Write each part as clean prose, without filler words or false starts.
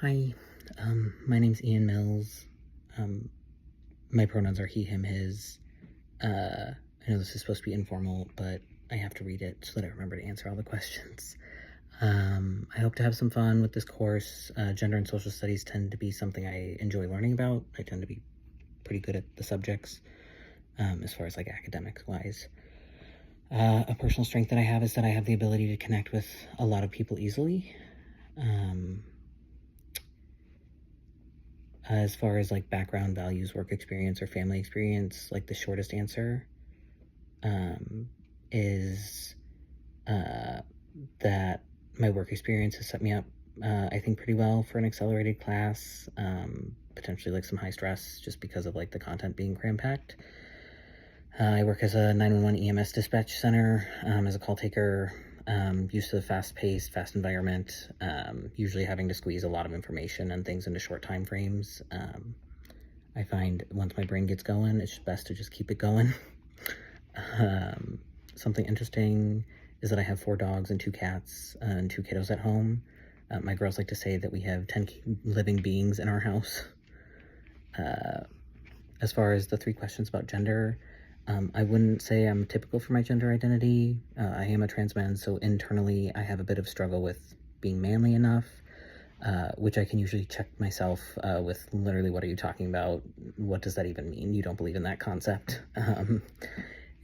Hi, my name's Ian Mills. Um, my pronouns are he, him, his. I know this is supposed to be informal, but I have to read it so that I remember to answer all the questions. I hope to have some fun with this course. Gender and social studies tend to be something I enjoy learning about. I tend to be pretty good at the subjects, as far as like academics wise. A personal strength that I have is that I have the ability to connect with a lot of people easily. As far as like background, values, work experience, or family experience, like the shortest answer is that my work experience has set me up, I think, pretty well for an accelerated class, potentially like some high stress just because of like the content being cram-packed. I work as a 911 EMS dispatch center, as a call taker, used to the fast-paced, fast environment, usually having to squeeze a lot of information and things into short time frames. I find once my brain gets going, it's best to just keep it going. Something interesting is that I have 4 dogs and 2 cats and 2 kiddos at home. My girls like to say that we have 10 living beings in our house. As far as the 3 questions about gender, I wouldn't say I'm typical for my gender identity. I am a trans man, so internally I have a bit of struggle with being manly enough, which I can usually check myself with literally, what are you talking about? What does that even mean? You don't believe in that concept.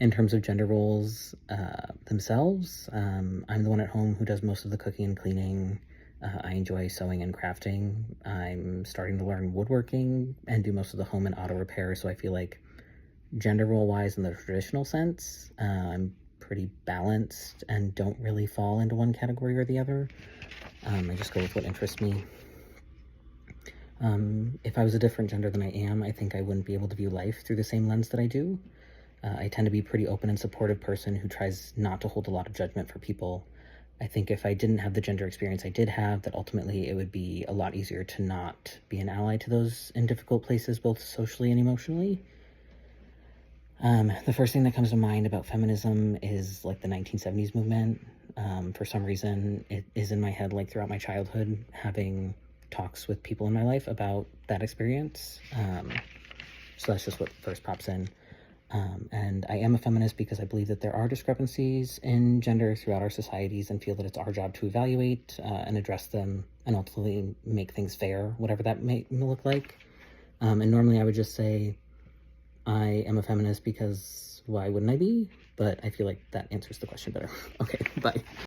In terms of gender roles themselves, I'm the one at home who does most of the cooking and cleaning. I enjoy sewing and crafting. I'm starting to learn woodworking and do most of the home and auto repair, so I feel like gender role wise in the traditional sense, I'm pretty balanced and don't really fall into one category or the other. I just go with what interests me. If I was a different gender than I am, I think I wouldn't be able to view life through the same lens that I do. I tend to be a pretty open and supportive person who tries not to hold a lot of judgment for people. I think if I didn't have the gender experience I did have, that ultimately it would be a lot easier to not be an ally to those in difficult places, both socially and emotionally. The first thing that comes to mind about feminism is like the 1970s movement. For some reason, it is in my head like throughout my childhood, having talks with people in my life about that experience. So that's just what first pops in. And I am a feminist because I believe that there are discrepancies in gender throughout our societies and feel that it's our job to evaluate and address them and ultimately make things fair, whatever that may look like. And normally I would just say I am a feminist because why wouldn't I be? But I feel like that answers the question better. Okay, bye.